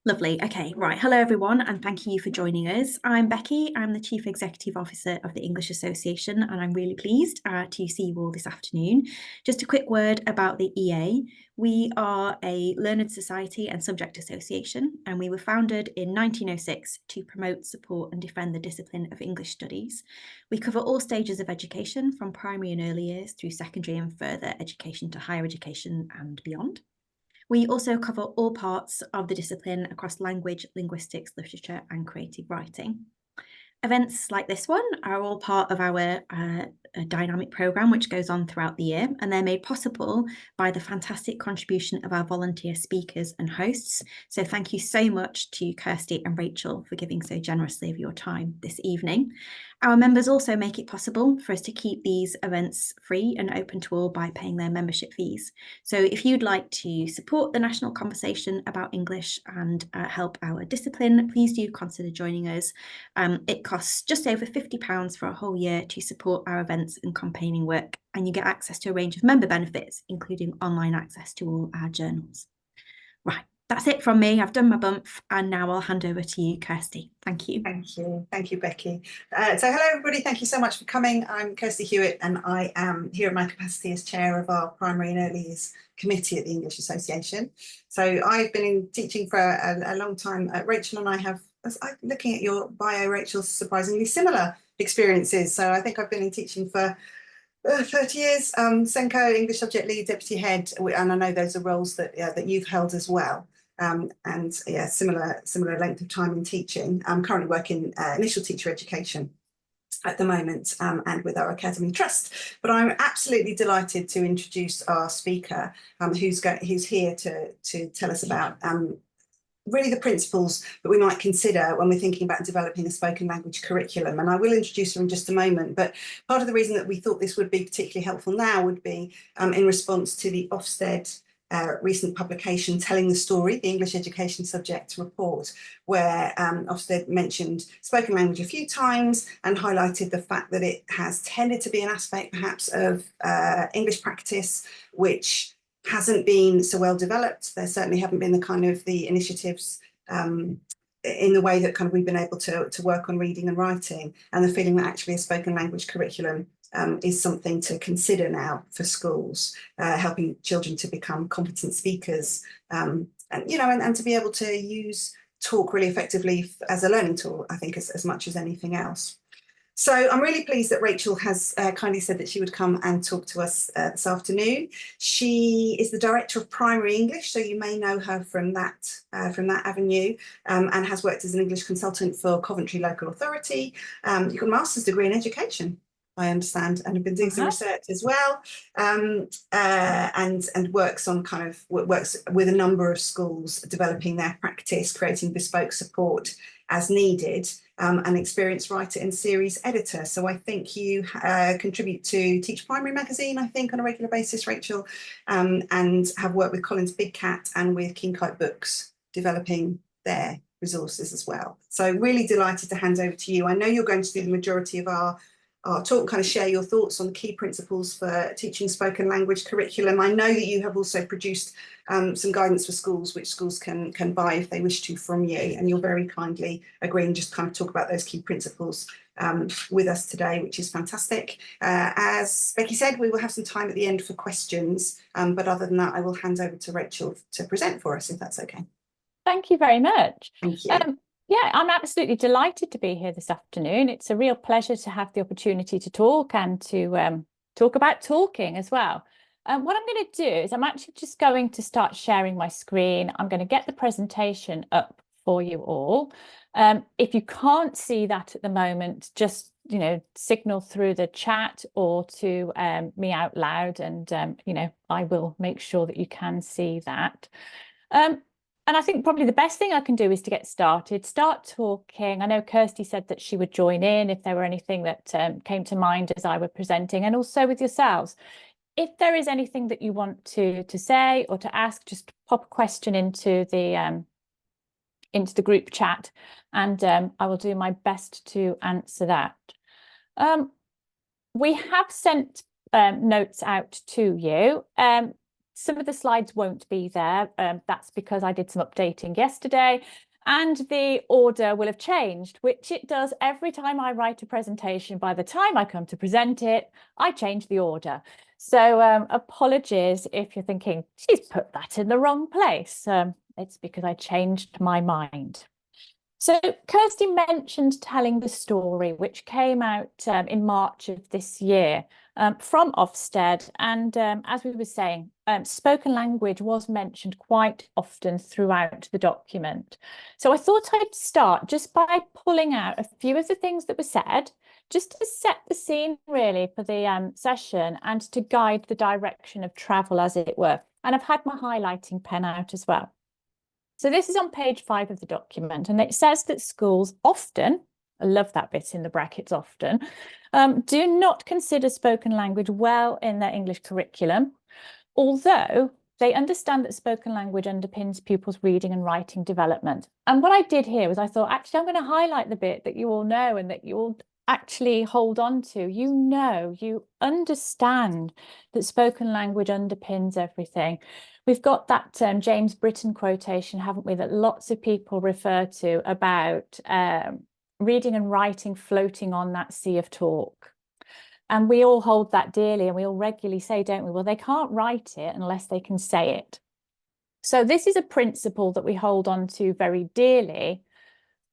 Lovely. Okay, right. Hello, everyone, and thank you for joining us. I'm Becky. I'm the Chief Executive Officer of the English Association, and I'm really pleased to see you all this afternoon. Just a quick word about the EA. We are a learned society and subject association, and we were founded in 1906 to promote, support, and defend the discipline of English studies. We cover all stages of education, from primary and early years through secondary and further education to higher education and beyond. We also cover all parts of the discipline across language, linguistics, literature, and creative writing. Events like this one are all part of our dynamic programme, which goes on throughout the year, and they're made possible by the fantastic contribution of our volunteer speakers and hosts. So thank you so much to Kirsty and Rachel for giving so generously of your time this evening. Our members also make it possible for us to keep these events free and open to all by paying their membership fees. So if you'd like to support the national conversation about English and help our discipline, please do consider joining us. It costs just over £50 for a whole year to support our events and campaigning work, and you get access to a range of member benefits, including online access to all our journals. Right, that's it from me. I've done my bump, and now I'll hand over to you, Kirsty. Thank you. Thank you. Thank you, Becky. So hello, everybody. Thank you so much for coming. I'm Kirsty Hewitt, and I am here in my capacity as chair of our Primary and Early Years Committee at the English Association. So I've been in teaching for a long time. Rachel and I have, looking at your bio, Rachel, surprisingly similar experiences. So I think I've been in teaching for 30 years, SENCO, English Subject Lead, Deputy Head, and I know those are roles that you've held as well. And yeah, similar length of time in teaching. I'm currently working initial teacher education at the moment and with our Academy Trust. But I'm absolutely delighted to introduce our speaker, who's here to tell us about really the principles that we might consider when we're thinking about developing a spoken language curriculum. And I will introduce her in just a moment, but part of the reason that we thought this would be particularly helpful now would be in response to the Ofsted recent publication Telling the Story, the English Education Subject Report, where Ofsted mentioned spoken language a few times and highlighted the fact that it has tended to be an aspect perhaps of English practice which hasn't been so well developed. There certainly haven't been the initiatives in the way that kind of we've been able to work on reading and writing, and the feeling that actually a spoken language curriculum is something to consider now for schools, helping children to become competent speakers, and to be able to use talk really effectively as a learning tool, I think, as much as anything else. So I'm really pleased that Rachel has kindly said that she would come and talk to us this afternoon. She is the Director of Primary English, so you may know her from that avenue, and has worked as an English consultant for Coventry Local Authority. You've got a master's degree in education, I understand, and have been doing some research as well, and works with a number of schools, developing their practice, creating bespoke support as needed, an experienced writer and series editor. So I think you contribute to Teach Primary magazine, I think, on a regular basis, Rachel, and have worked with Collins Big Cat and with King Kite Books, developing their resources as well. So really delighted to hand over to you. I know you're going to do the majority of our talk, kind of share your thoughts on the key principles for teaching spoken language curriculum. I know that you have also produced some guidance for schools, which schools can buy if they wish to from you, and you'll very kindly agree and just kind of talk about those key principles with us today, which is fantastic. As Becky said, we will have some time at the end for questions, but other than that, I will hand over to Rachel to present for us, if that's okay. Thank you very much. Thank you. Yeah, I'm absolutely delighted to be here this afternoon. It's a real pleasure to have the opportunity to talk and to talk about talking as well. What I'm going to do is I'm actually just going to start sharing my screen. I'm going to get the presentation up for you all. If you can't see that at the moment, just signal through the chat or to me out loud, and I will make sure that you can see that. And I think probably the best thing I can do is to get started, start talking. I know Kirsty said that she would join in if there were anything that came to mind as I were presenting, and also with yourselves. If there is anything that you want to say or to ask, just pop a question into the group chat, and I will do my best to answer that. We have sent notes out to you. some of the slides won't be there. That's because I did some updating yesterday, and the order will have changed, which it does every time I write a presentation. By the time I come to present it, I change the order. So apologies if you're thinking, she's put that in the wrong place. It's because I changed my mind. So Kirsty mentioned telling the story, which came out in March of this year from Ofsted. And as we were saying, spoken language was mentioned quite often throughout the document. So I thought I'd start just by pulling out a few of the things that were said, just to set the scene really for the session and to guide the direction of travel, as it were. And I've had my highlighting pen out as well. So this is on page 5 of the document, and it says that schools often, I love that bit in the brackets, often, do not consider spoken language well in their English curriculum, although they understand that spoken language underpins pupils' reading and writing development. And what I did here was I thought, actually, I'm going to highlight the bit that you all know and that you all actually hold on to. You know, you understand that spoken language underpins everything. We've got that James Britton quotation, haven't we, that lots of people refer to about reading and writing floating on that sea of talk. And we all hold that dearly, and we all regularly say, don't we, well, they can't write it unless they can say it. So this is a principle that we hold on to very dearly,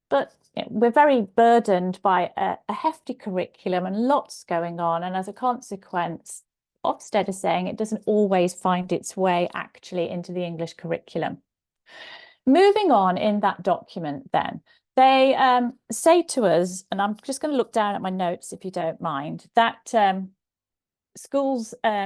but we're very burdened by a hefty curriculum and lots going on. And as a consequence, Ofsted is saying it doesn't always find its way actually into the English curriculum. Moving on in that document then, they say to us, and I'm just going to look down at my notes if you don't mind, that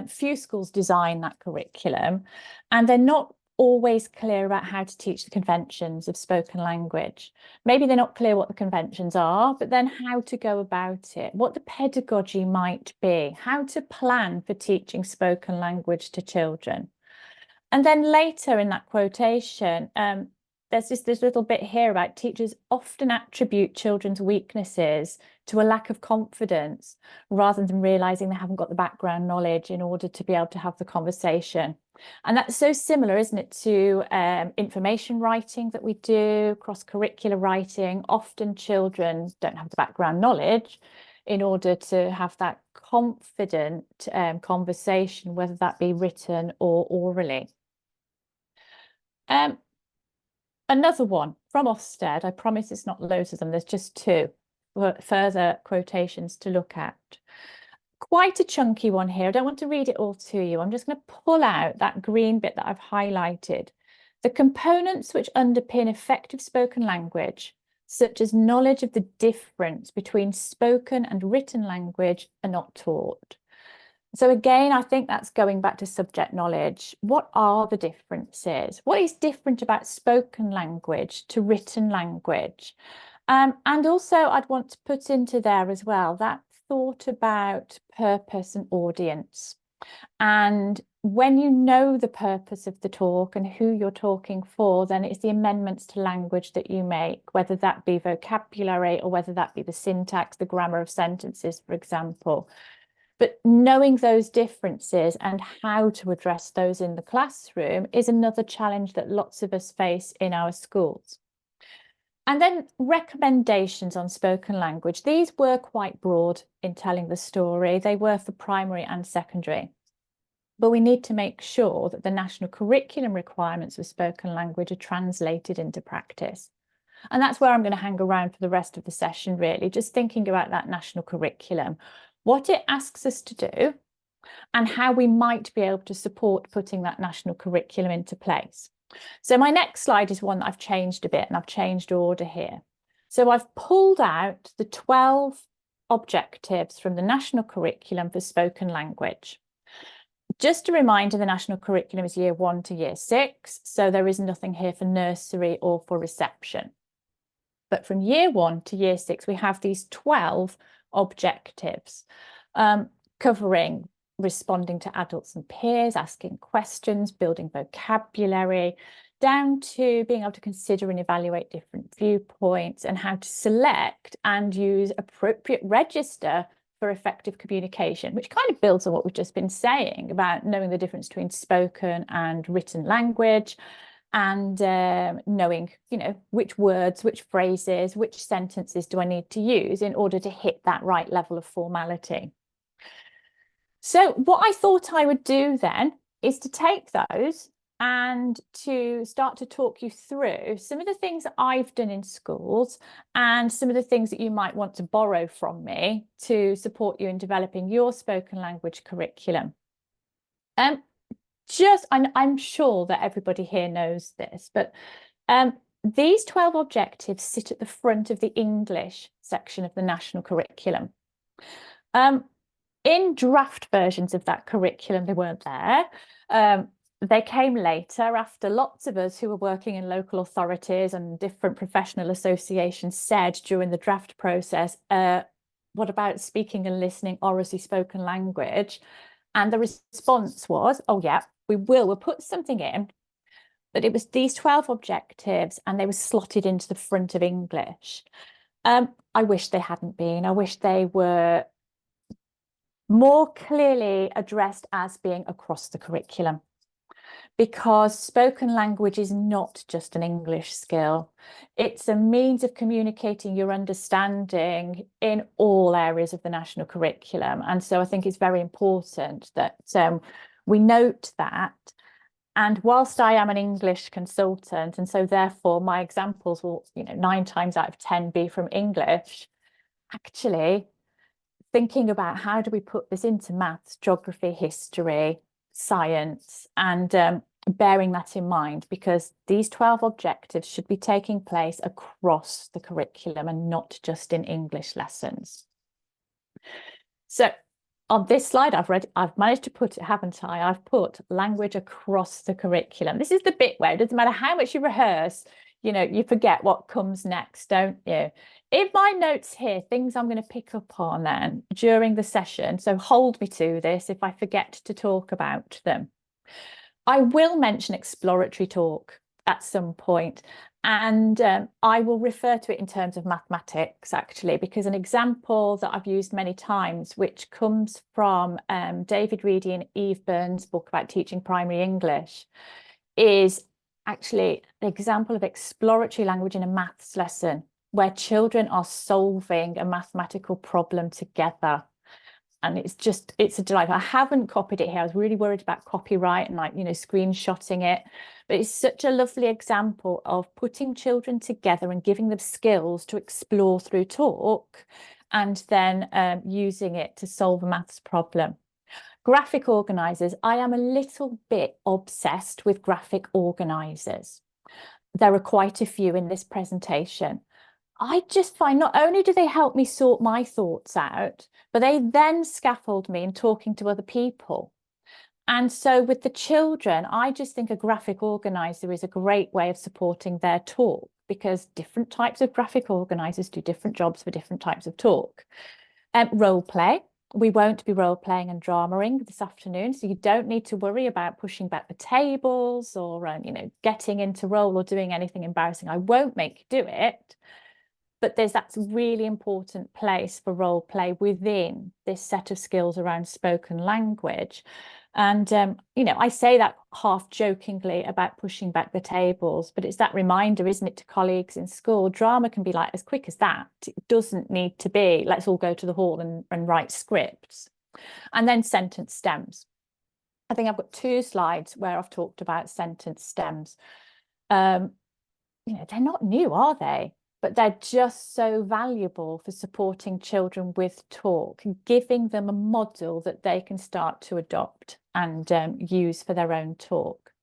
few schools design that curriculum, and they're not always clear about how to teach the conventions of spoken language. Maybe they're not clear what the conventions are, but then how to go about it, what the pedagogy might be, how to plan for teaching spoken language to children. And then later in that quotation, there's this little bit here about teachers often attribute children's weaknesses to a lack of confidence rather than realising they haven't got the background knowledge in order to be able to have the conversation. And that's so similar, isn't it, to information writing that we do, cross-curricular writing. Often children don't have the background knowledge in order to have that confident conversation, whether that be written or orally. Another one from Ofsted, I promise it's not loads of them, there's just 2 further quotations to look at. Quite a chunky one here. I don't want to read it all to you. I'm just going to pull out that green bit that I've highlighted. The components which underpin effective spoken language, such as knowledge of the difference between spoken and written language, are not taught. So again, I think that's going back to subject knowledge. What are the differences? What is different about spoken language to written language? And also I'd want to put into there as well that thought about purpose and audience. And when you know the purpose of the talk and who you're talking for, then it's the amendments to language that you make, whether that be vocabulary or whether that be the syntax, the grammar of sentences, for example. But knowing those differences and how to address those in the classroom is another challenge that lots of us face in our schools. And then recommendations on spoken language. These were quite broad in telling the story. They were for primary and secondary. But we need to make sure that the national curriculum requirements of spoken language are translated into practice. And that's where I'm going to hang around for the rest of the session, really, just thinking about that national curriculum, what it asks us to do, and how we might be able to support putting that national curriculum into place. So my next slide is one that I've changed a bit, and I've changed order here. So I've pulled out the 12 objectives from the national curriculum for spoken language. Just a reminder, the national curriculum is year 1 to year 6, so there is nothing here for nursery or for reception. But from year 1 to year 6, we have these 12 objectives covering responding to adults and peers, asking questions, building vocabulary, down to being able to consider and evaluate different viewpoints and how to select and use appropriate register for effective communication, which kind of builds on what we've just been saying about knowing the difference between spoken and written language, and knowing, you know, which words, which phrases, which sentences do I need to use in order to hit that right level of formality. So what I thought I would do then is to take those and to start to talk you through some of the things that I've done in schools and some of the things that you might want to borrow from me to support you in developing your spoken language curriculum. I'm sure that everybody here knows this, but these 12 objectives sit at the front of the English section of the national curriculum. In draft versions of that curriculum, they weren't there. They came later after lots of us who were working in local authorities and different professional associations said during the draft process, what about speaking and listening oracy spoken language? And the response was, oh yeah, we'll put something in. But it was these 12 objectives and they were slotted into the front of English. I wish they hadn't been. I wish they were more clearly addressed as being across the curriculum, because spoken language is not just an English skill. It's a means of communicating your understanding in all areas of the national curriculum. And so I think it's very important that we note that. And whilst I am an English consultant, and so therefore my examples will, you know, 9 times out of 10 be from English, actually thinking about how do we put this into maths, geography, history, science, and bearing that in mind, because these 12 objectives should be taking place across the curriculum and not just in English lessons. So on this slide, I've managed to put it, haven't I? I've put language across the curriculum. This is the bit where it doesn't matter how much you rehearse, you know, you forget what comes next, don't you? In my notes here, things I'm going to pick up on then during the session, so hold me to this if I forget to talk about them. I will mention exploratory talk at some point, and I will refer to it in terms of mathematics, actually, because an example that I've used many times, which comes from David Reedy and Eve Burns' book about teaching primary English, is actually an example of exploratory language in a maths lesson where children are solving a mathematical problem together. And it's a delight. I haven't copied it here. I was really worried about copyright and, like, you know, screenshotting it. But it's such a lovely example of putting children together and giving them skills to explore through talk, and then using it to solve a maths problem. Graphic organisers. I am a little bit obsessed with graphic organisers. There are quite a few in this presentation. I just find not only do they help me sort my thoughts out, but they then scaffold me in talking to other people. And so with the children, I just think a graphic organizer is a great way of supporting their talk, because different types of graphic organizers do different jobs for different types of talk. Role play. We won't be role playing and dramaing this afternoon, so you don't need to worry about pushing back the tables or you know, getting into role or doing anything embarrassing. I won't make you do it. But there's that really important place for role play within this set of skills around spoken language. And, you know, I say that half jokingly about pushing back the tables, but it's that reminder, isn't it, to colleagues in school? Drama can be like as quick as that. It doesn't need to be, let's all go to the hall and write scripts. And then sentence stems. I think I've got 2 slides where I've talked about sentence stems. You know, they're not new, are they? But they're just so valuable for supporting children with talk, giving them a model that they can start to adopt and use for their own talk.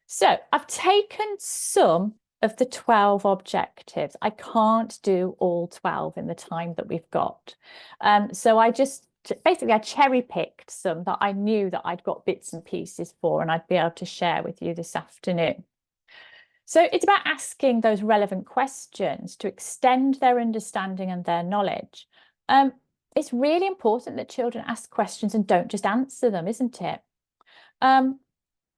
So I've taken some of the 12 objectives. I can't do all 12 in the time that we've got. So I cherry picked some that I knew that I'd got bits and pieces for, and I'd be able to share with you this afternoon. So it's about asking those relevant questions to extend their understanding and their knowledge. It's really important that children ask questions and don't just answer them, isn't it? I'm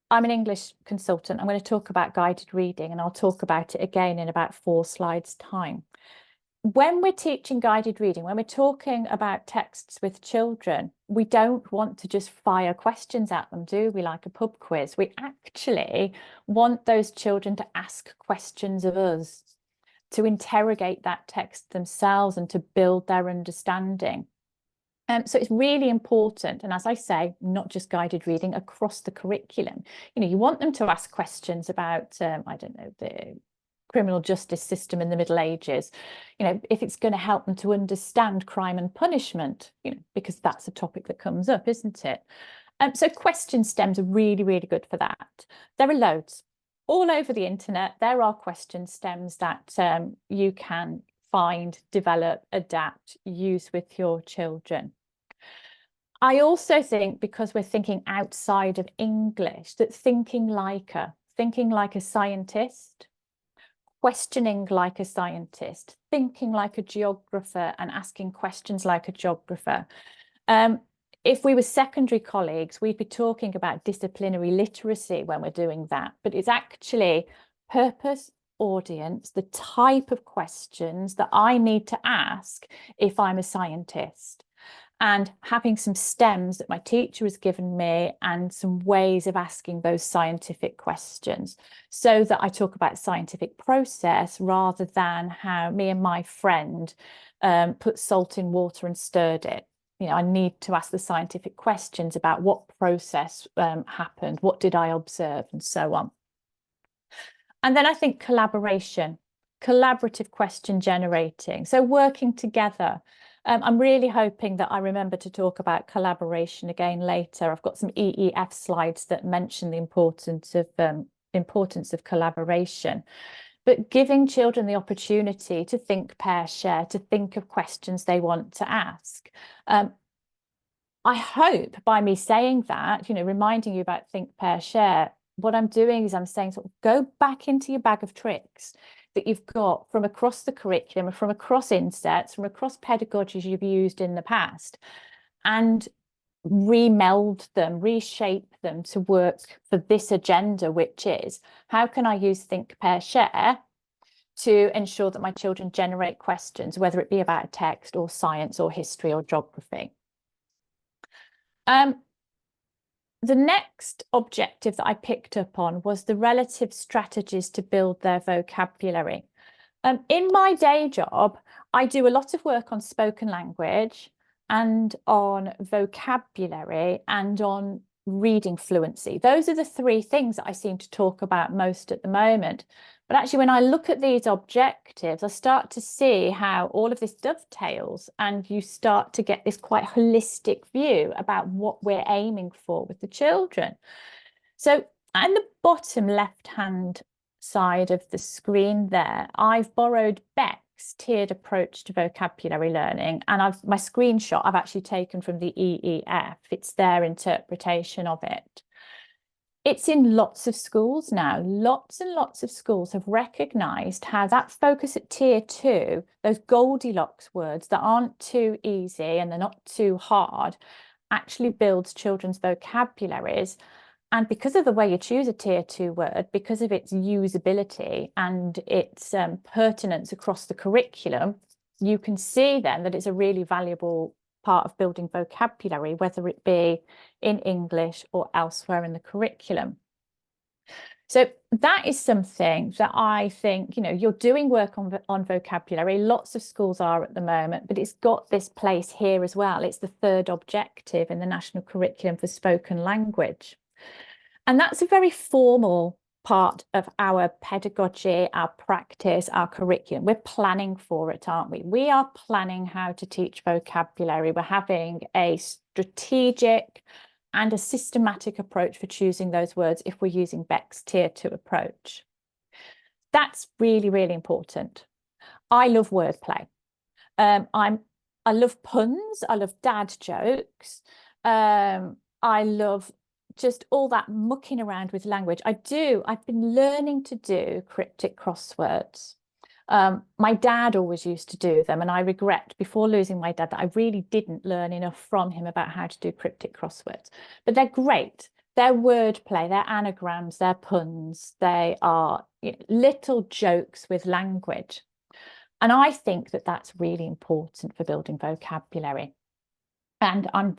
an English consultant. I'm going to talk about guided reading, and I'll talk about it again in about 4 slides' time. when we're teaching guided reading, when we're talking about texts with children, we don't want to just fire questions at them, do we, like a pub quiz? We actually want those children to ask questions of us, to interrogate that text themselves and to build their understanding. So it's really important, and as I say, not just guided reading, across the curriculum. You want them to ask questions about, I don't know, the criminal justice system in the Middle Ages, if it's going to help them to understand crime and punishment, because that's a topic that comes up, isn't it? So question stems are really, really good for that. There are loads. All over the internet, there are question stems that you can find, develop, adapt, use with your children. I also think, because we're thinking outside of English, that thinking like a scientist, questioning like a scientist, thinking like a geographer and asking questions like a geographer. If we were secondary colleagues, we'd be talking about disciplinary literacy when we're doing that, but it's actually purpose, audience, the type of questions that I need to ask if I'm a scientist, and having some stems that my teacher has given me and some ways of asking those scientific questions, so that I talk about scientific process rather than how me and my friend put salt in water and stirred it. I need to ask the scientific questions about what process happened, what did I observe, and so on. And then I think collaboration, collaborative question generating, so working together. I'm really hoping that I remember to talk about collaboration again later. I've got some EEF slides that mention the importance of collaboration. But giving children the opportunity to think, pair, share, to think of questions they want to ask. I hope by me saying that, reminding you about think, pair, share, what I'm doing is I'm saying, sort of, go back into your bag of tricks that you've got from across the curriculum, from across insets, from across pedagogies you've used in the past, and remeld them, reshape them to work for this agenda, which is, how can I use think, pair, share to ensure that my children generate questions, whether it be about a text or science or history or geography. The next objective that I picked up on was the relative strategies to build their vocabulary. In my day job, I do a lot of work on spoken language and on vocabulary and on reading fluency. Those are the three things that I seem to talk about most at the moment. But actually, when I look at these objectives, I start to see how all of this dovetails, and you start to get this quite holistic view about what we're aiming for with the children. So in the bottom left-hand side of the screen there, I've borrowed Beck's tiered approach to vocabulary learning, and my screenshot I've actually taken from the EEF. It's their interpretation of it. It's in lots of schools now. Lots and lots of schools have recognised how that focus at tier 2, those Goldilocks words that aren't too easy and they're not too hard, actually builds children's vocabularies. And because of the way you choose a tier 2 word, because of its usability and its pertinence across the curriculum, you can see then that it's a really valuable part of building vocabulary, whether it be in English or elsewhere in the curriculum. So that is something that I think, you're doing work on vocabulary. Lots of schools are at the moment, but it's got this place here as well. It's the third objective in the National Curriculum for Spoken Language. And that's a very formal part of our pedagogy, our practice, our curriculum. We're planning for it, aren't we? We are planning how to teach vocabulary. We're having a strategic and a systematic approach for choosing those words if we're using Beck's tier 2 approach. That's really, really important. I love wordplay. I love puns. I love dad jokes. I love just all that mucking around with language. I've been learning to do cryptic crosswords. My dad always used to do them, and I regret, before losing my dad, that I really didn't learn enough from him about how to do cryptic crosswords. But they're great. They're wordplay, they're anagrams, they're puns, they are little jokes with language. And I think that that's really important for building vocabulary. And I'm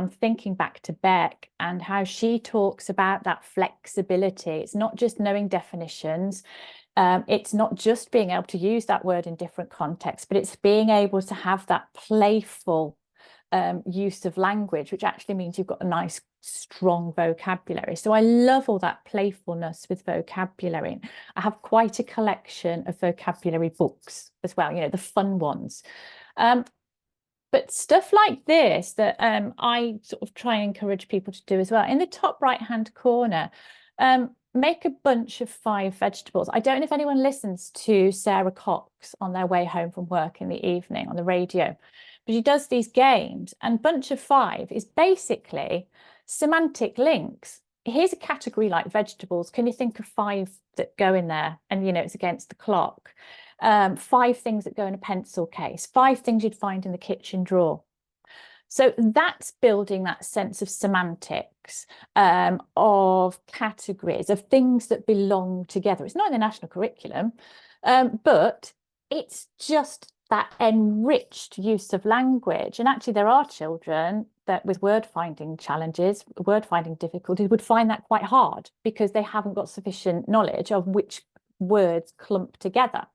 thinking back to Beck and how she talks about that flexibility. It's not just knowing definitions. It's not just being able to use that word in different contexts, but it's being able to have that playful use of language, which actually means you've got a nice, strong vocabulary. So I love all that playfulness with vocabulary. I have quite a collection of vocabulary books as well, you know, the fun ones. But stuff like this that I sort of try and encourage people to do as well. In the top right-hand corner, make a bunch of 5 vegetables. I don't know if anyone listens to Sarah Cox on their way home from work in the evening on the radio, but she does these games, and bunch of 5 is basically semantic links. Here's a category like vegetables. Can you think of 5 that go in there? And, you know, it's against the clock. 5 things that go in a pencil case, 5 things you'd find in the kitchen drawer. So that's building that sense of semantics, of categories, of things that belong together. It's not in the national curriculum, but it's just that enriched use of language. And actually there are children that with word finding challenges, word finding difficulties would find that quite hard because they haven't got sufficient knowledge of which words clump together.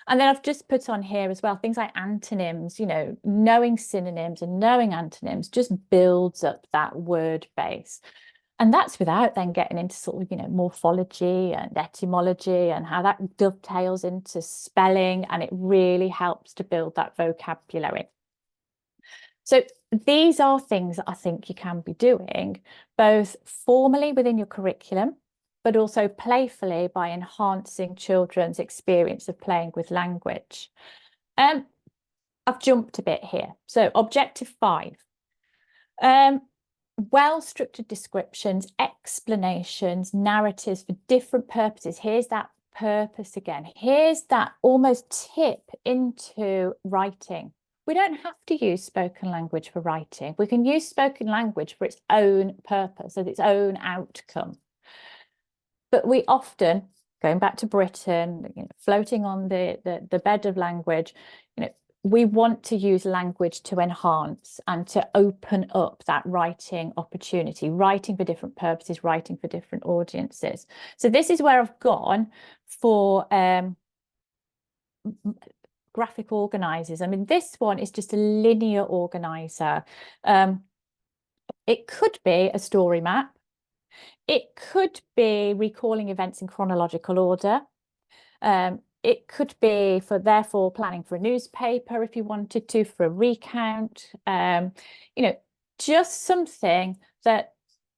And then I've just put on here as well, things like antonyms, you know, knowing synonyms and knowing antonyms just builds up that word base. And that's without then getting into sort of, you know, morphology and etymology and how that dovetails into spelling. And it really helps to build that vocabulary. So these are things that I think you can be doing both formally within your curriculum, but also playfully by enhancing children's experience of playing with language. I've jumped a bit here. So objective 5, well-structured descriptions, explanations, narratives for different purposes. Here's that purpose again. Here's that almost tip into writing. We don't have to use spoken language for writing. We can use spoken language for its own purpose and its own outcome. But we often, going back to Britain, you know, floating on the bed of language, you know, we want to use language to enhance and to open up that writing opportunity, writing for different purposes, writing for different audiences. So this is where I've gone for graphic organisers. I mean, this one is just a linear organiser. It could be a story map. It could be recalling events in chronological order. It could be therefore planning for a newspaper if you wanted to, for a recount. You know, just something that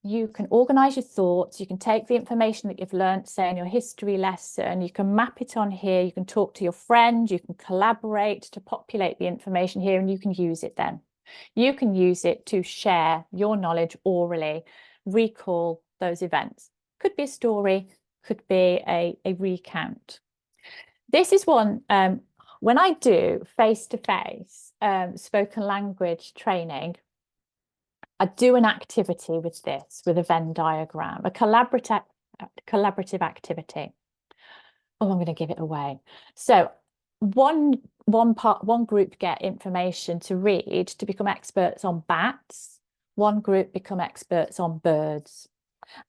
you can organise your thoughts. You can take the information that you've learnt, say in your history lesson, you can map it on here. You can talk to your friend. You can collaborate to populate the information here, and you can use it then. You can use it to share your knowledge orally, recall those events. Could be a story, could be a recount. This is one, when I do face-to-face spoken language training, I do an activity with this, with a Venn diagram, a collaborative activity. Oh, I'm going to give it away. So one group get information to read to become experts on bats. One group become experts on birds.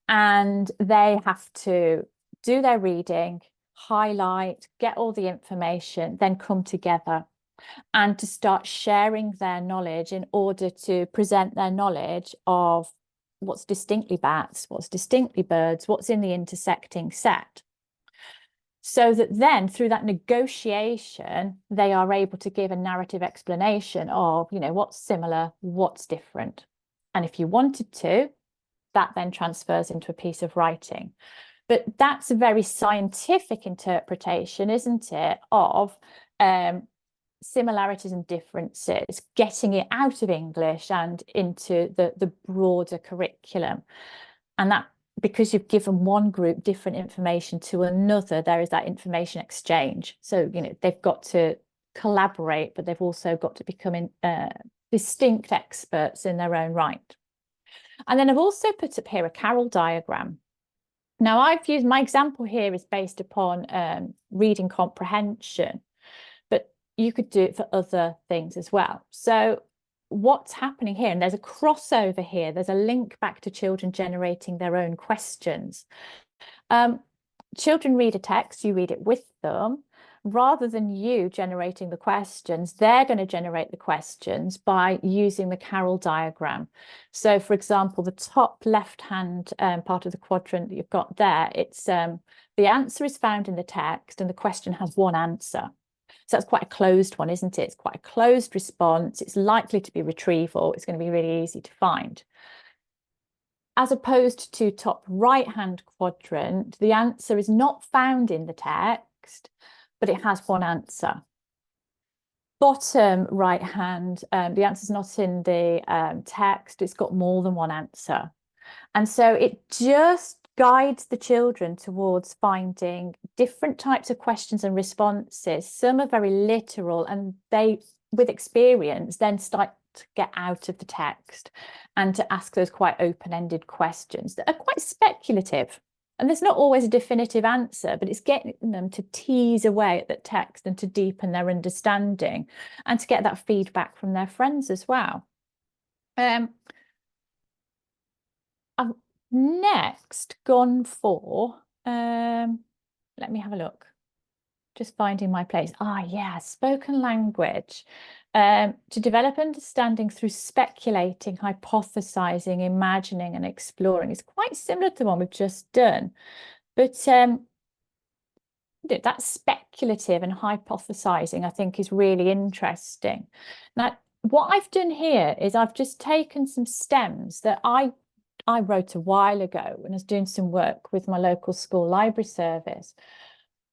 And they have to do their reading, highlight, get all the information, then come together and to start sharing their knowledge in order to present their knowledge of what's distinctly bats, what's distinctly birds, what's in the intersecting set. So that then through that negotiation, they are able to give a narrative explanation of, you know, what's similar, what's different. And if you wanted to, that then transfers into a piece of writing. But that's a very scientific interpretation, isn't it, of similarities and differences, getting it out of English and into the broader curriculum. And that, because you've given one group different information to another, there is that information exchange. So, you know, they've got to collaborate, but they've also got to become distinct experts in their own right. And then I've also put up here a Carroll diagram. Now I've used, my example here is based upon reading comprehension, but you could do it for other things as well. So what's happening here, and there's a crossover here, there's a link back to children generating their own questions. Children read a text, you read it with them. Rather than you generating the questions, they're going to generate the questions by using the Carroll diagram. So, for example, the top left-hand part of the quadrant that you've got there, it's the answer is found in the text and the question has one answer. So that's quite a closed one, isn't it? It's quite a closed response. It's likely to be retrieval. It's going to be really easy to find. As opposed to top right-hand quadrant, the answer is not found in the text, but it has one answer. Bottom right-hand, the answer is not in the text. It's got more than one answer. And so it just guides the children towards finding different types of questions and responses. Some are very literal, and they, with experience, then start to get out of the text and to ask those quite open-ended questions that are quite speculative. And there's not always a definitive answer, but it's getting them to tease away at that text and to deepen their understanding and to get that feedback from their friends as well. I've next gone for, let me have a look. Just finding my place. Yeah, spoken language. To develop understanding through speculating, hypothesizing, imagining and exploring is quite similar to the one we've just done. But that speculative and hypothesizing, I think, is really interesting. Now, what I've done here is I've just taken some stems that I wrote a while ago when I was doing some work with my local school library service.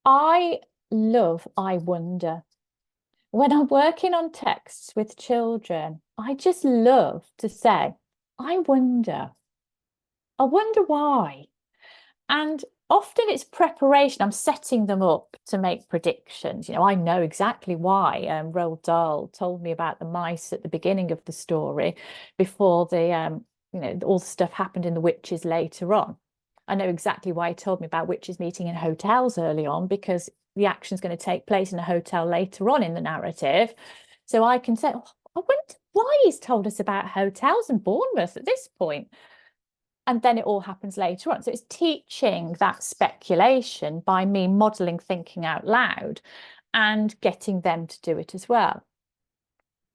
I love I wonder. When I'm working on texts with children, I just love to say, I wonder why. And often it's preparation. I'm setting them up to make predictions. You know, I know exactly why Roald Dahl told me about the mice at the beginning of the story before the, you know, all the stuff happened in the witches later on. I know exactly why he told me about witches meeting in hotels early on, because the action is going to take place in a hotel later on in the narrative. So I can say, I wonder why he's told us about hotels in Bournemouth at this point. And then it all happens later on. So it's teaching that speculation by me modelling thinking out loud and getting them to do it as well.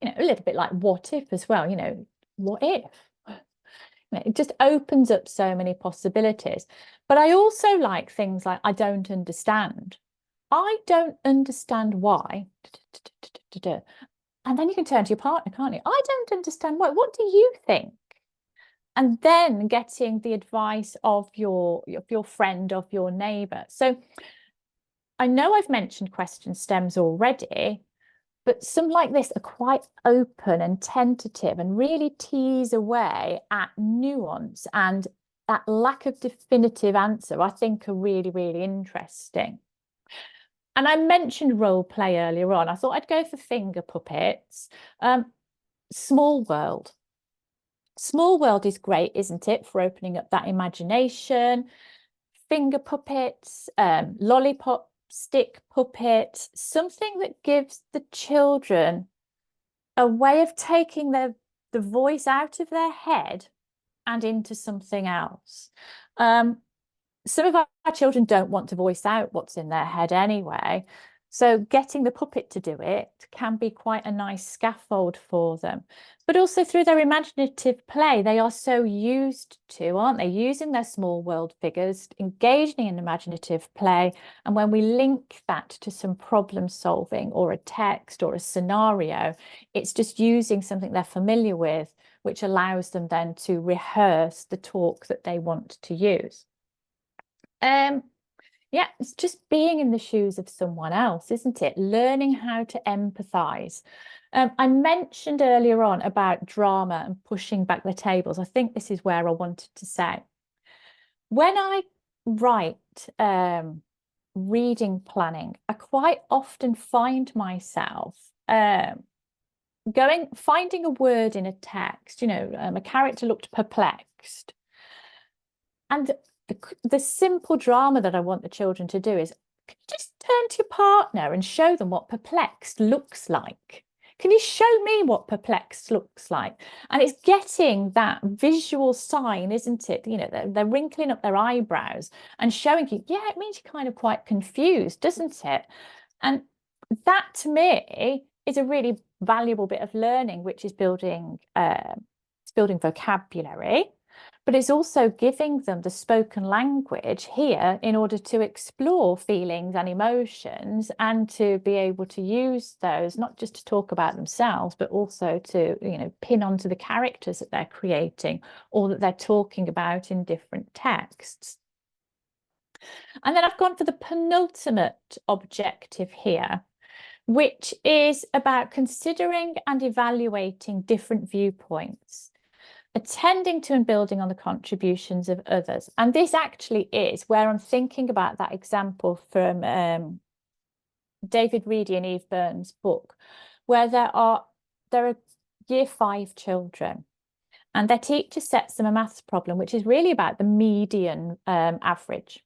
You know, a little bit like what if as well, you know, what if? It just opens up so many possibilities. But I also like things like, I don't understand. I don't understand why. And then you can turn to your partner, can't you? I don't understand why. What do you think? And then getting the advice of your friend, of your neighbour. So I know I've mentioned question stems already, but some like this are quite open and tentative and really tease away at nuance and that lack of definitive answer, I think, are really, really interesting. And I mentioned role play earlier on. I thought I'd go for finger puppets. Small World. Small World is great, isn't it, for opening up that imagination. Finger puppets, lollipop stick puppet, something that gives the children a way of taking the voice out of their head and into something else. Some of our children don't want to voice out what's in their head anyway. So getting the puppet to do it can be quite a nice scaffold for them. But also through their imaginative play, they are so used to, aren't they? Using their small world figures, engaging in imaginative play. And when we link that to some problem solving or a text or a scenario, it's just using something they're familiar with, which allows them then to rehearse the talk that they want to use. Yeah, it's just being in the shoes of someone else, isn't it? Learning how to empathize. I mentioned earlier on about drama and pushing back the tables. I think this is where I wanted to say. When I write reading planning, I quite often find myself finding a word in a text, you know, a character looked perplexed. And the simple drama that I want the children to do is, just turn to your partner and show them what perplexed looks like? Can you show me what perplexed looks like? And it's getting that visual sign, isn't it? You know, they're wrinkling up their eyebrows and showing you, yeah, it means you're kind of quite confused, doesn't it? And that to me is a really valuable bit of learning, which is building vocabulary, but it's also giving them the spoken language here in order to explore feelings and emotions and to be able to use those, not just to talk about themselves, but also to, you know, pin onto the characters that they're creating or that they're talking about in different texts. And then I've gone for the penultimate objective here, which is about considering and evaluating different viewpoints, attending to and building on the contributions of others. And this actually is where I'm thinking about that example from David Reedy and Eve Burns' book, where there are year 5 children and their teacher sets them a maths problem, which is really about the median average.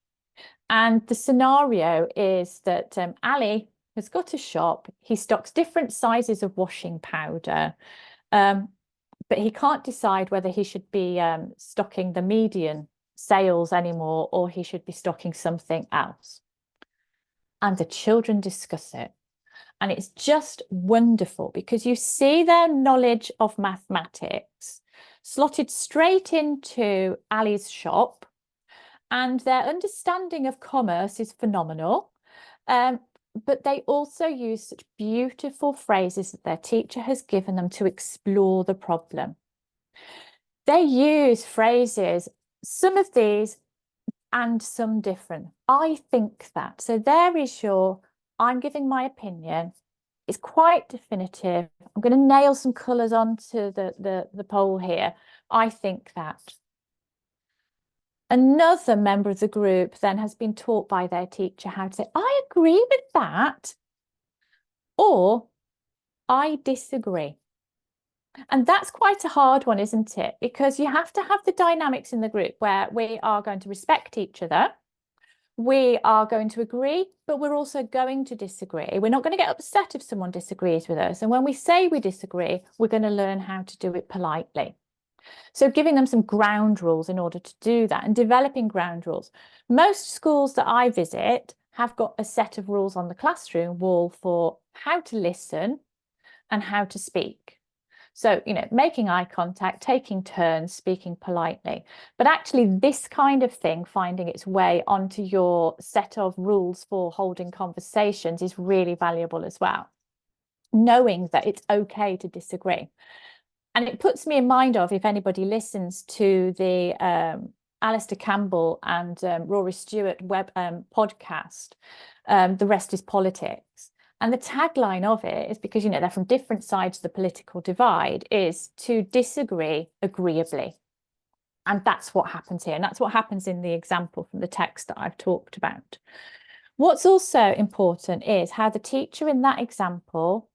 And the scenario is that Ali has got a shop, he stocks different sizes of washing powder, but he can't decide whether he should be stocking the median sales anymore or he should be stocking something else. And the children discuss it. And it's just wonderful because you see their knowledge of mathematics slotted straight into Ali's shop, and their understanding of commerce is phenomenal. But they also use such beautiful phrases that their teacher has given them to explore the problem. They use phrases, some of these and some different. I think that. So there is I'm giving my opinion. It's quite definitive. I'm going to nail some colours onto the poll here. I think that. Another member of the group then has been taught by their teacher how to say, I agree with that, or I disagree. And that's quite a hard one, isn't it? Because you have to have the dynamics in the group where we are going to respect each other. We are going to agree, but we're also going to disagree. We're not going to get upset if someone disagrees with us. And when we say we disagree, we're going to learn how to do it politely. So giving them some ground rules in order to do that and developing ground rules. Most schools that I visit have got a set of rules on the classroom wall for how to listen and how to speak. So, you know, making eye contact, taking turns, speaking politely. But actually this kind of thing, finding its way onto your set of rules for holding conversations is really valuable as well. Knowing that it's okay to disagree. And it puts me in mind of, if anybody listens to the Alistair Campbell and Rory Stewart web podcast, The Rest is Politics. And the tagline of it is, because, you know, they're from different sides of the political divide, is to disagree agreeably. And that's what happens here. And that's what happens in the example from the text that I've talked about. What's also important is how the teacher in that example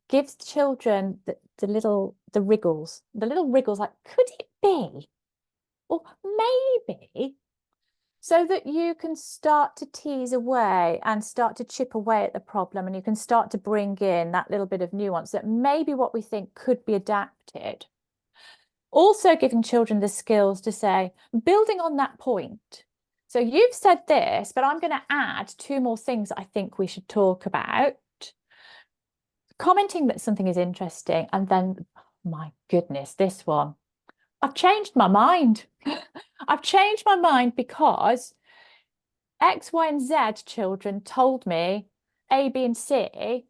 gives children the wriggles, like, could it be? Or maybe, so that you can start to tease away and start to chip away at the problem, and you can start to bring in that little bit of nuance that maybe what we think could be adapted. Also giving children the skills to say, building on that point. So you've said this, but I'm going to add 2 more things that I think we should talk about. Commenting that something is interesting, and then, oh my goodness, this one. I've changed my mind. I've changed my mind because X, Y, and Z children told me A, B, and C,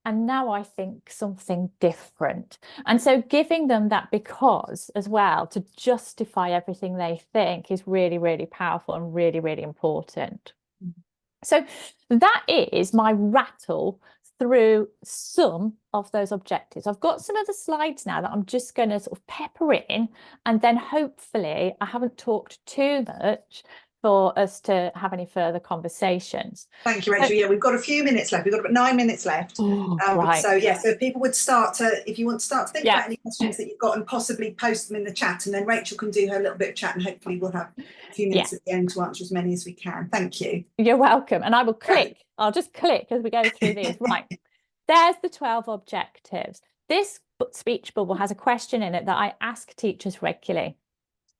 and now I think something different. And so giving them that because as well to justify everything they think is really, really powerful and really, really important. So that is my rattle through some of those objectives. I've got some other slides now that I'm just going to sort of pepper in, and then hopefully I haven't talked too much, for us to have any further conversations. Thank you, Rachel. Yeah, we've got a few minutes left. We've got about 9 minutes left. Right. So yeah, so if people would if you want to start to think Yeah. about any questions that you've got, and possibly post them in the chat, and then Rachel can do her little bit of chat, and hopefully we'll have a few minutes at the end to answer as many as we can. Thank you. You're welcome. And I will click. I'll just click as we go through these. Right. There's the 12 objectives. This speech bubble has a question in it that I ask teachers regularly.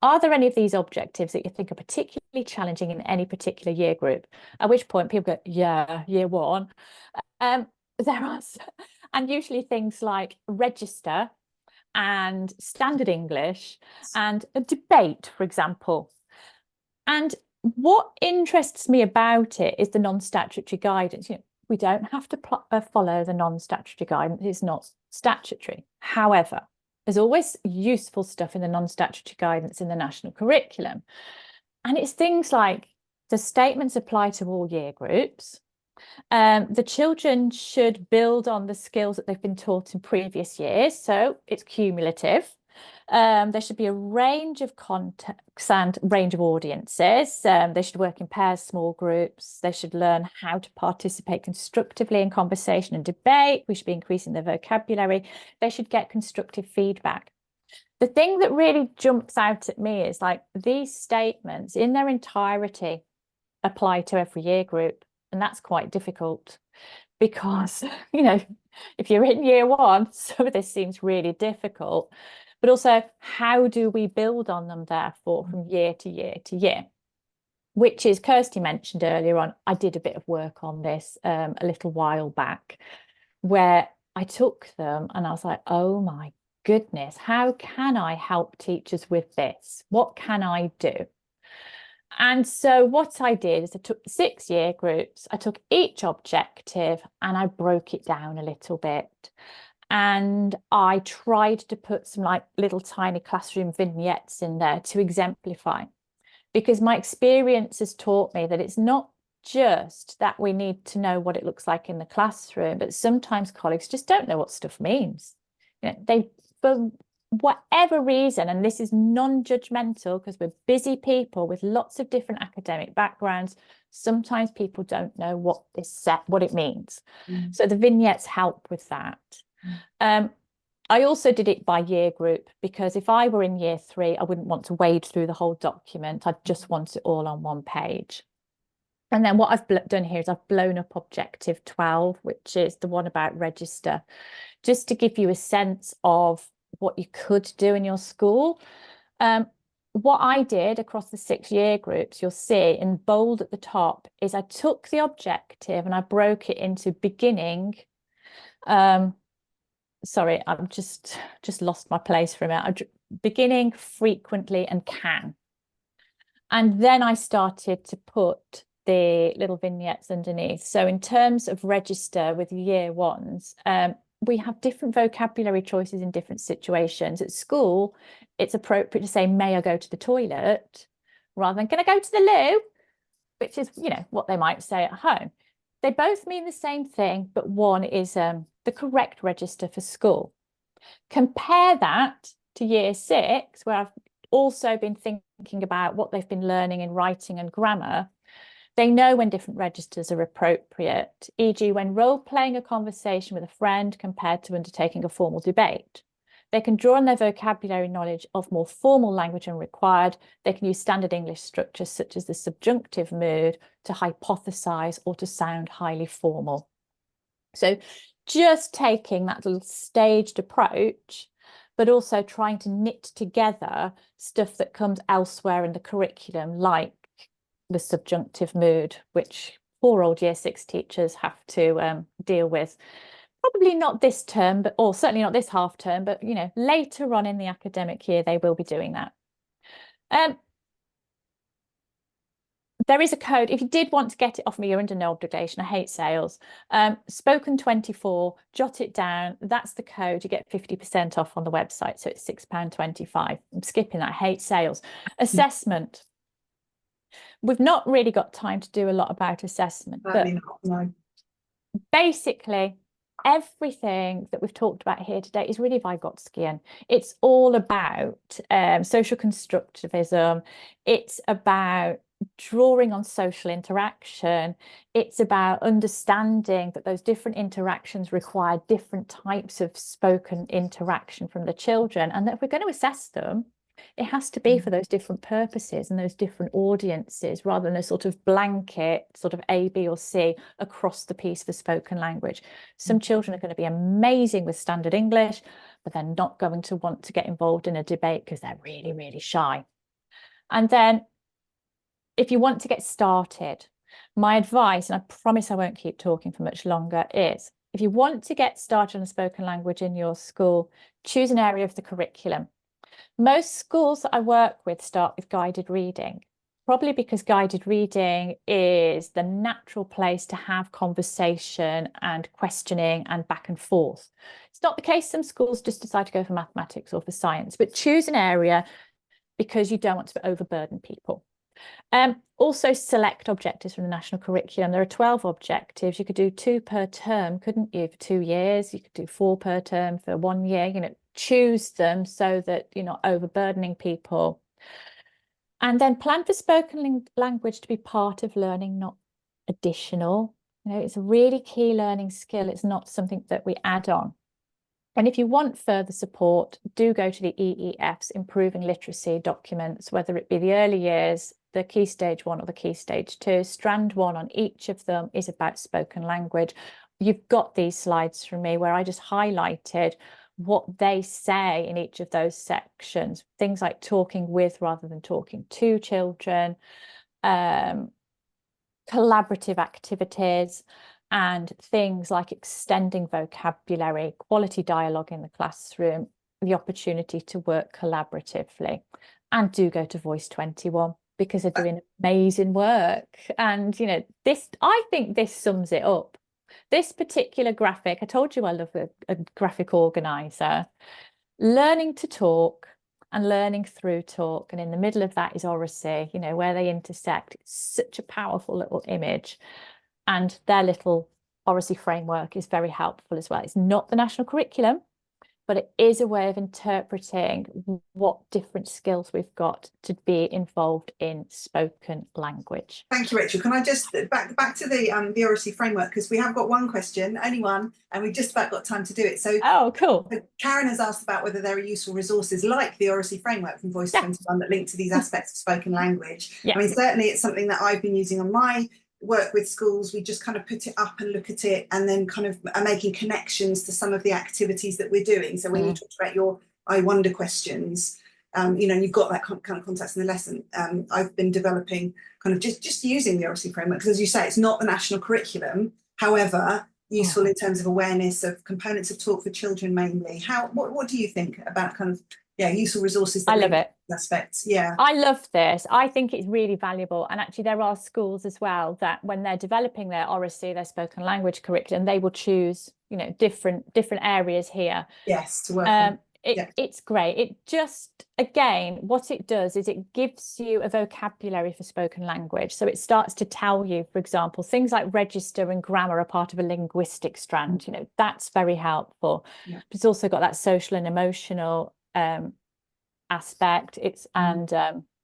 Are there any of these objectives that you think are particularly challenging in any particular year group? At which point people go, yeah, year one. There are, and usually things like register and standard English and a debate, for example. And what interests me about it is the non-statutory guidance. You know, we don't have to follow the non-statutory guidance. It's not statutory. However, there's always useful stuff in the non-statutory guidance in the national curriculum. And it's things like the statements apply to all year groups. The children should build on the skills that they've been taught in previous years. So it's cumulative. There should be a range of contexts and range of audiences. They should work in pairs, small groups. They should learn how to participate constructively in conversation and debate. We should be increasing their vocabulary. They should get constructive feedback. The thing that really jumps out at me is like these statements in their entirety apply to every year group. And that's quite difficult because, you know, if you're in year one, some of this seems really difficult. But also, how do we build on them, therefore, from year to year to year? Which is, Kirsty mentioned earlier on, I did a bit of work on this a little while back, where I took them and I was like, oh my goodness, how can I help teachers with this? What can I do? And so what I did is I took the 6 year groups, I took each objective and I broke it down a little bit. And I tried to put some like little tiny classroom vignettes in there to exemplify, because my experience has taught me that it's not just that we need to know what it looks like in the classroom, but sometimes colleagues just don't know what stuff means. You know, they, for whatever reason, and this is non-judgmental because we're busy people with lots of different academic backgrounds, sometimes people don't know what it means. So the vignettes help with that. I also did it by year group, because if I were in year 3, I wouldn't want to wade through the whole document. I'd just want it all on one page. And then what I've done here is I've blown up objective 12, which is the one about register, just to give you a sense of what you could do in your school. What I did across the 6 year groups, you'll see in bold at the top, is I took the objective and I broke it into beginning. Sorry, I'm just lost my place for a minute. Beginning, frequently, and can. And then I started to put the little vignettes underneath. So in terms of register with year ones, we have different vocabulary choices in different situations. At school, it's appropriate to say, may I go to the toilet, rather than can I go to the loo, which is, you know, what they might say at home. They both mean the same thing, but one is the correct register for school. Compare that to year 6, where I've also been thinking about what they've been learning in writing and grammar. They know when different registers are appropriate, e.g. when role-playing a conversation with a friend compared to undertaking a formal debate. They can draw on their vocabulary knowledge of more formal language when required. They can use standard English structures such as the subjunctive mood to hypothesize or to sound highly formal. So just taking that little staged approach, but also trying to knit together stuff that comes elsewhere in the curriculum, like the subjunctive mood, which poor old year 6 teachers have to deal with. Probably not this term, but or certainly not this half term, but you know, later on in the academic year, they will be doing that. There is a code. If you did want to get it off me, you're under no obligation. I hate sales. Spoken 24, jot it down. That's the code. You get 50% off on the website. So it's £6.25. I'm skipping that. I hate sales. Assessment. We've not really got time to do a lot about assessment, but no. Basically, everything that we've talked about here today is really Vygotskian. It's all about social constructivism. It's about drawing on social interaction. It's about understanding that those different interactions require different types of spoken interaction from the children, and that if we're going to assess them, it has to be for those different purposes and those different audiences, rather than a sort of blanket sort of A, B or C across the piece for spoken language. Some children are going to be amazing with standard English, but they're not going to want to get involved in a debate because they're really, really shy. And then if you want to get started, my advice, and I promise I won't keep talking for much longer, is if you want to get started on a spoken language in your school, choose an area of the curriculum. Most schools that I work with start with guided reading, probably because guided reading is the natural place to have conversation and questioning and back and forth. It's not the case. Some schools just decide to go for mathematics or for science, but choose an area because you don't want to overburden people. Also select objectives from the national curriculum. There are 12 objectives. You could do 2 per term, couldn't you, for 2 years? You could do 4 per term for 1 year. You know, choose them so that you're not overburdening people. And then plan for spoken language to be part of learning, not additional. You know, it's a really key learning skill. It's not something that we add on. And if you want further support, do go to the EEF's Improving Literacy documents, whether it be the early years, the Key Stage 1 or the Key Stage 2. Strand 1 on each of them is about spoken language. You've got these slides from me where I just highlighted what they say in each of those sections. Things like talking with rather than talking to children, collaborative activities, and things like extending vocabulary, quality dialogue in the classroom, the opportunity to work collaboratively. And do go to Voice 21 because they're doing amazing work. And, you know, this, I think this sums it up. This particular graphic, I told you I love a graphic organizer. Learning to talk and learning through talk. And in the middle of that is oracy, you know, where they intersect. It's such a powerful little image. And their little oracy framework is very helpful as well. It's not the national curriculum, but it is a way of interpreting what different skills we've got to be involved in spoken language. Thank you, Rachel. Can I just back to the oracy framework, because we have got one question, only one, and we've just about got time to do it. So, oh, cool. Karen has asked about whether there are useful resources like the oracy framework from Voice 21 that link to these aspects of spoken language. I mean, certainly it's something that I've been using on my work with schools. We just kind of put it up and look at it, and then kind of are making connections to some of the activities that we're doing. So when you talked about your I wonder questions, you know, you've got that kind of context in the lesson. I've been developing kind of just using the oracy framework, because as you say, it's not the national curriculum, however useful in terms of awareness of components of talk for children mainly. What do you think about kind of useful resources? I love it. Aspects. I love this. I think it's really valuable. And actually there are schools as well that when they're developing their oracy, their spoken language curriculum, they will choose, you know, different areas here. Yes, to work on. It's great. It just, again, what it does is it gives you a vocabulary for spoken language. So it starts to tell you, for example, things like register and grammar are part of a linguistic strand. You know, that's very helpful. But it's also got that social and emotional aspect. It's and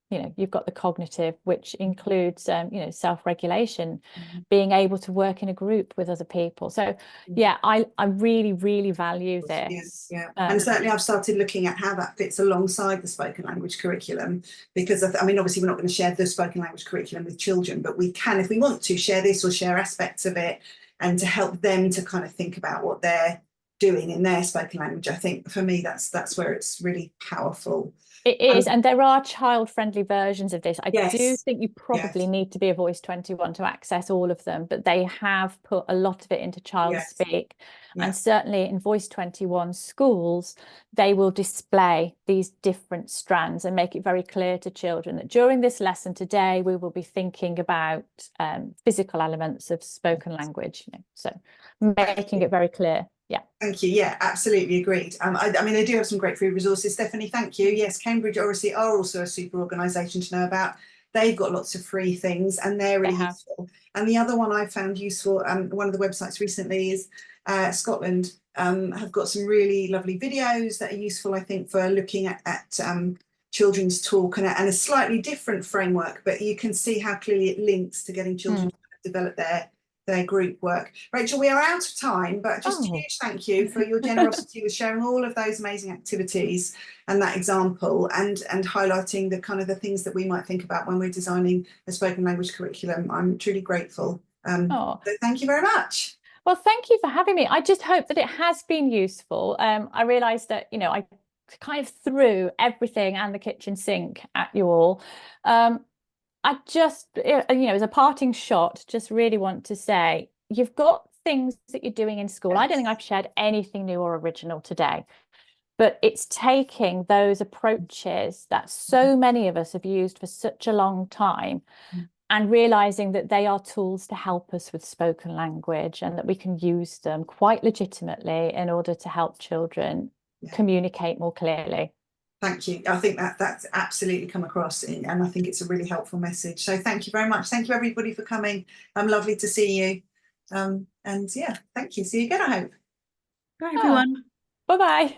you know, you've got the cognitive, which includes you know, self-regulation, being able to work in a group with other people. So yeah, I really value this. And certainly I've started looking at how that fits alongside the spoken language curriculum, because I mean, obviously we're not going to share the spoken language curriculum with children, but we can, if we want to, share this or share aspects of it, and to help them to kind of think about what they're doing in their spoken language. I think for me that's where it's really powerful. It is, and there are child-friendly versions of this. I do think you probably need to be a Voice 21 to access all of them, but they have put a lot of it into child speak. And certainly in Voice 21 schools, they will display these different strands and make it very clear to children that during this lesson today, we will be thinking about physical elements of spoken language. You know, so making it very clear. Yeah. Thank you. Yeah, absolutely agreed. I mean, they do have some great free resources. Stephanie, thank you. Yes, Cambridge Oracy are also a super organisation to know about. They've got lots of free things and they're really useful. And the other one I found useful, one of the websites recently is Scotland have got some really lovely videos that are useful, I think, for looking at children's talk and a slightly different framework, but you can see how clearly it links to getting children to develop their group work. Rachel, we are out of time, but just a huge thank you for your generosity with sharing all of those amazing activities and that example, and highlighting the kind of the things that we might think about when we're designing a spoken language curriculum. I'm truly grateful. So thank you very much. Well, thank you for having me. I just hope that it has been useful. I realised that, you know, I kind of threw everything and the kitchen sink at you all. I just, you know, as a parting shot, just really want to say, you've got things that you're doing in school. I don't think I've shared anything new or original today, but it's taking those approaches that so many of us have used for such a long time and realizing that they are tools to help us with spoken language and that we can use them quite legitimately in order to help children communicate more clearly. Thank you. I think that's absolutely come across, and I think it's a really helpful message. So thank you very much. Thank you everybody for coming. Lovely to see you. And yeah, thank you. See you again, I hope. Bye everyone. Bye-bye.